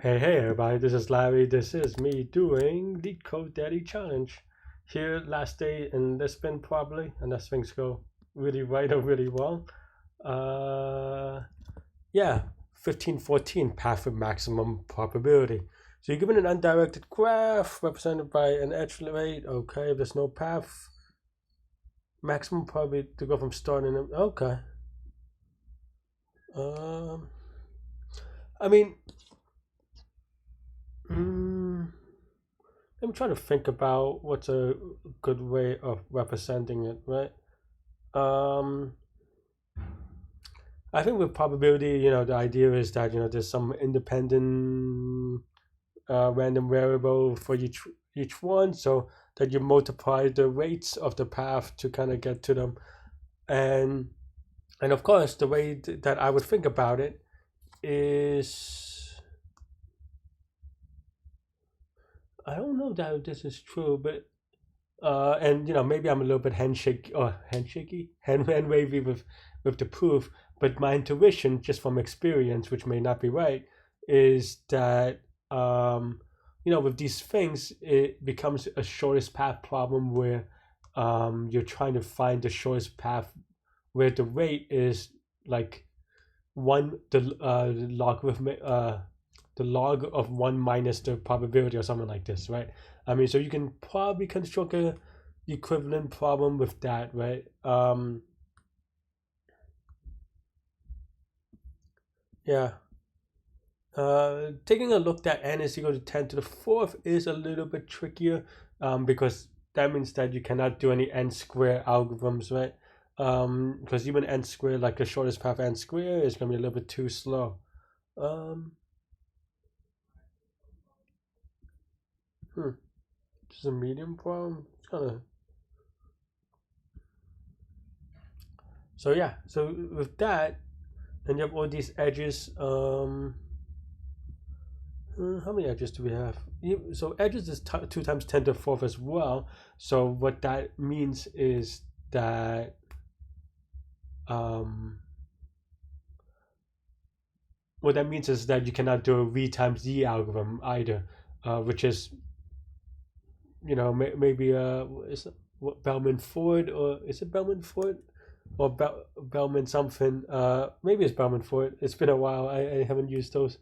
Hey everybody, this is Larry. This is me doing Leetcode Daddy Challenge. Here last day in Lisbon probably, unless things go really right or really wrong. Uh yeah, 1514 path with maximum probability. So you're given an undirected graph represented by an edge rate. Okay, if there's no path, maximum probability to go from starting. Okay. Um, I mean, mm, I'm trying to think about what's a good way of representing it, right? Um, I think with probability, the idea is that there's some independent random variable for each one, so that you multiply the weights of the path to kind of get to them, and and of course the way that I would think about it is I don't know that this is true, but and maybe I'm a little bit hand wavy with the proof, but my intuition, just from experience, which may not be right, is that with these things, it becomes a shortest path problem where you're trying to find the shortest path where the rate is like the log of one minus the probability or something like this, right? I mean, so you can probably construct a equivalent problem with that, right? Yeah. Taking a look that n is equal to 10 to the fourth is a little bit trickier because that means that you cannot do any n square algorithms, right? Because even n square, like the shortest path n square, is going to be a little bit too slow. Um, hmm. Just a medium problem. It's kind of so yeah. So with that, then you have all these edges. How many edges do we have? So edges is 2 times 10 to the fourth as well. So what that means is that um, you cannot do a v times d algorithm either, which is maybe is it what Bellman Ford, or is it Bellman Ford or Bellman something? Maybe it's Bellman Ford. It's been a while. I haven't used those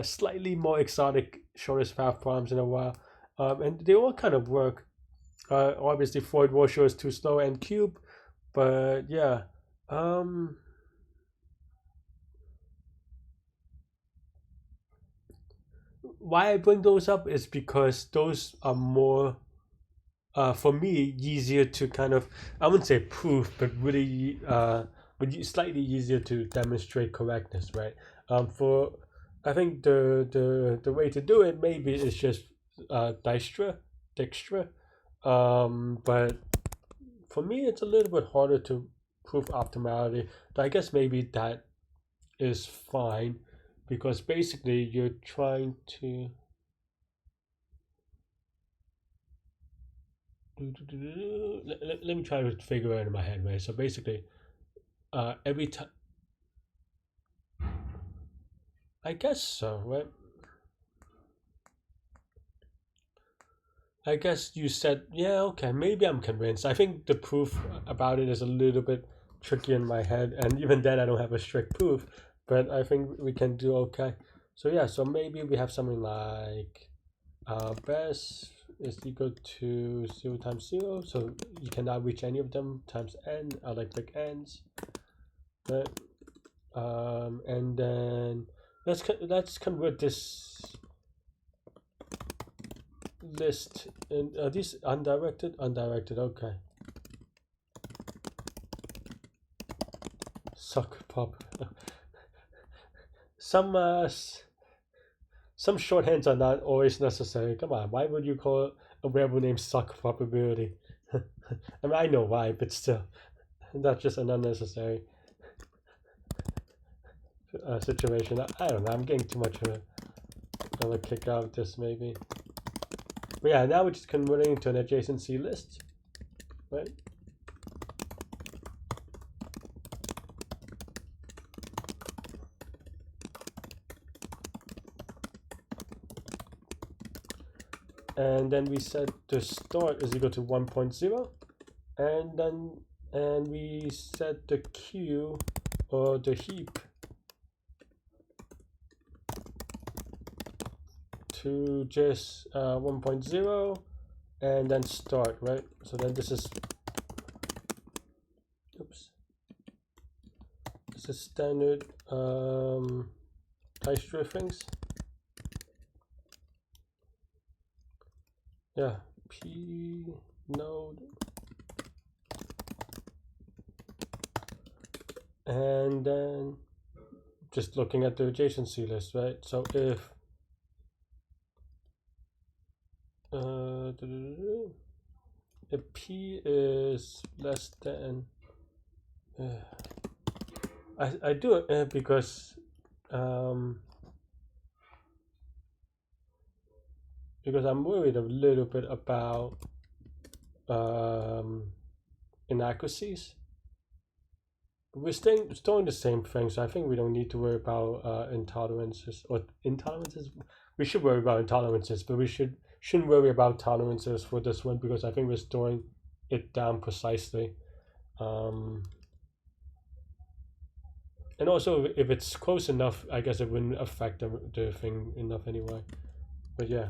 slightly more exotic shortest path problems in a while, and they all kind of work. Obviously, Floyd Washoe is too slow and cube, but yeah. Um, why I bring those up is because those are more, for me, easier to kind of, I wouldn't say proof, but really, but slightly easier to demonstrate correctness, right? For I think the way to do it maybe is just Dijkstra, but for me, it's a little bit harder to prove optimality. But I guess maybe that is fine because basically you're trying to. Let me try to figure it out in my head, right? So basically, every time, I guess so, right? I guess you said, yeah, okay, maybe I'm convinced. I think the proof about it is a little bit tricky in my head, and even then, I don't have a strict proof, but I think we can do okay. So, yeah, so maybe we have something like best is equal to 0 times 0, so you cannot reach any of them times n, I like click ends, right? And then let's convert this list in these undirected, okay. Suck pop. some some shorthands are not always necessary. Come on, why would you call a variable named suck probability? I mean, I know why, but still, that's just an unnecessary situation. I don't know. I'm getting too much of a kick out of this, maybe. But yeah, now we're just converting to an adjacency list, right? and then we set the start is equal to 1.0, and we set the queue or the heap to just 1.0 and then start, right? So then this is, oops, this is standard type strings. Yeah, p node, and then just looking at the adjacency list, right? So if if p is less than, I do it because I'm worried a little bit about inaccuracies. We're storing the same thing, so I think we don't need to worry about intolerances or intolerances. We should worry about intolerances, but we shouldn't worry about tolerances for this one because I think we're storing it down precisely. And also, if it's close enough, I guess it wouldn't affect the thing enough anyway. But yeah.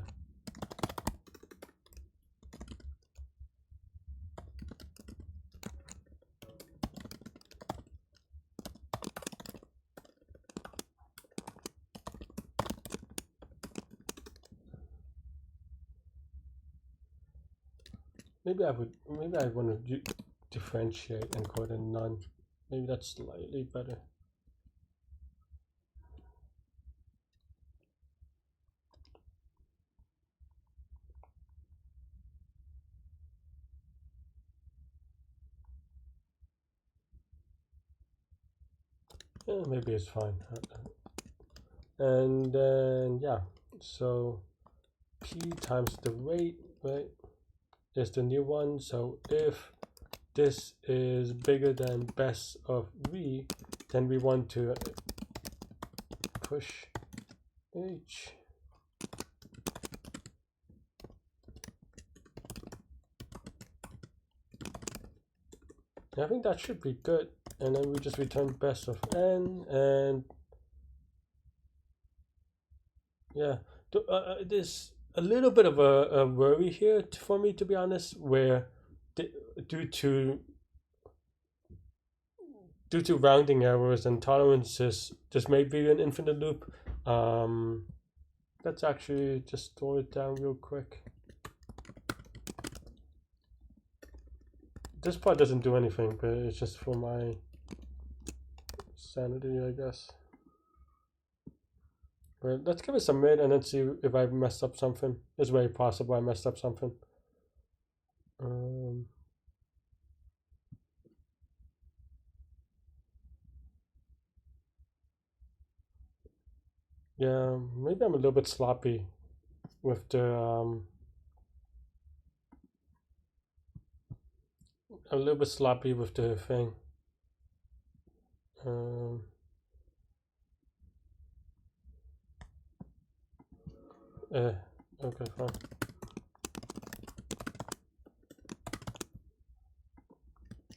Maybe I want to differentiate and call it a none. Maybe that's slightly better. Yeah, maybe it's fine. And then yeah, so p times the rate, right, is the new one. So if this is bigger than best of v, then we want to push h. I think that should be good. And then we just return best of n, and yeah, there's a little bit of a worry here for me, to be honest, where due to rounding errors and tolerances, this may be an infinite loop. Let's actually just store it down real quick. This part doesn't do anything, but it's just for my sanity, I guess. But let's give it some submit and then see if I messed up something. It's very possible I messed up something. Yeah, maybe I'm a little bit sloppy with the thing. Okay, fine.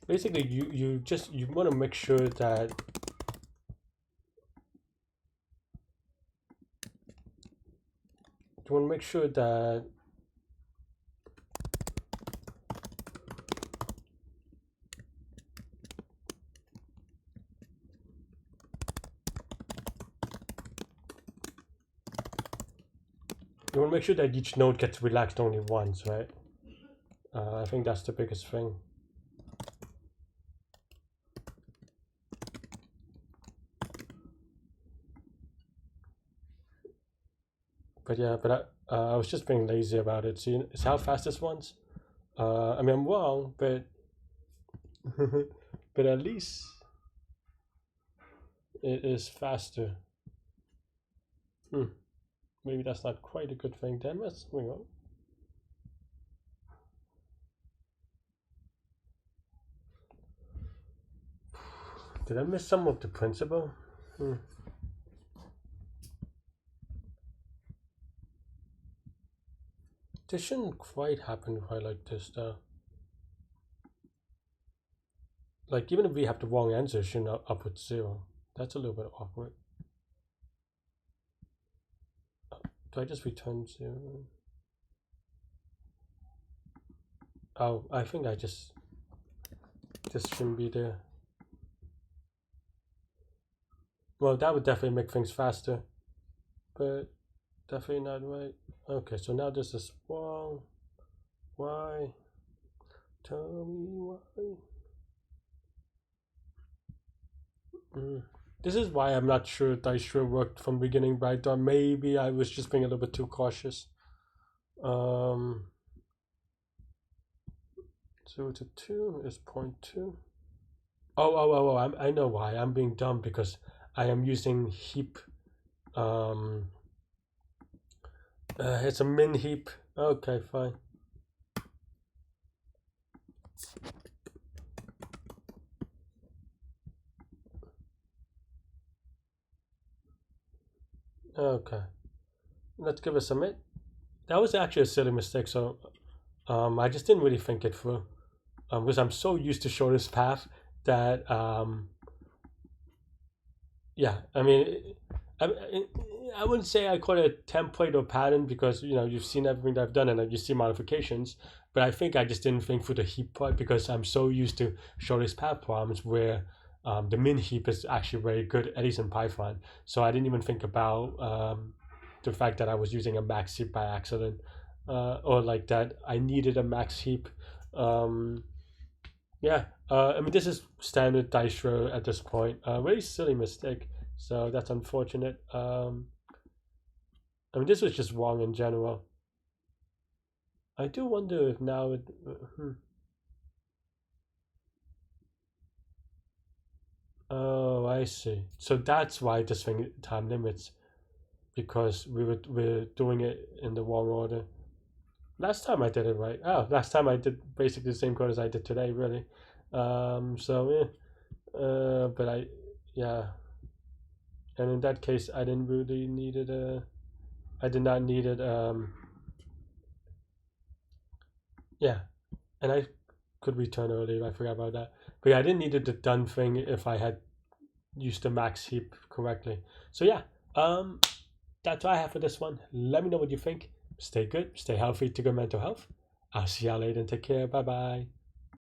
Basically, you want to make sure that each node gets relaxed only once, right? I think that's the biggest thing. But yeah, I was just being lazy about it. See, it's how fast this one's. I mean, I'm wrong, but but at least it is faster. Maybe that's not quite a good thing. Damn it. Hang on. Did I miss some of the principle? This shouldn't quite happen quite like this though. Like even if we have the wrong answer, it shouldn't output 0. That's a little bit awkward. Do I just return 0? Oh, I think I just... This shouldn't be there. Well, that would definitely make things faster. But definitely not right. Okay, so now this is wrong. Why? Tell me why. This is why I'm not sure dice roll worked from the beginning, but I thought maybe I was just being a little bit too cautious. 0 to 2 is 0.2. I know why. I'm being dumb because I am using heap. It's a min heap. Okay, fine. Okay, let's give it a submit. That was actually a silly mistake, so I just didn't really think it through. Because I'm so used to shortest path that yeah, I mean, I wouldn't say I call it a template or pattern because you've seen everything that I've done and you see modifications, but I think I just didn't think through the heap part because I'm so used to shortest path problems where the min heap is actually very good, at least in Python. So I didn't even think about the fact that I was using a max heap by accident, or like that I needed a max heap. Yeah, I mean, this is standard dice roll at this point. Very silly mistake, so that's unfortunate. I mean, this was just wrong in general. I do wonder if now it. Oh, I see. So that's why this thing time limits, because we're doing it in the wrong order. Last time I did it right. Oh, last time I did basically the same code as I did today, really. So yeah. But yeah, and in that case, I didn't really need it. I did not need it. Yeah, and I could return earlier. I forgot about that. But yeah, I didn't need the done thing if I had used the max heap correctly. So yeah, that's all I have for this one. Let me know what you think. Stay good, stay healthy, to good mental health. I'll see y'all later and take care. Bye bye.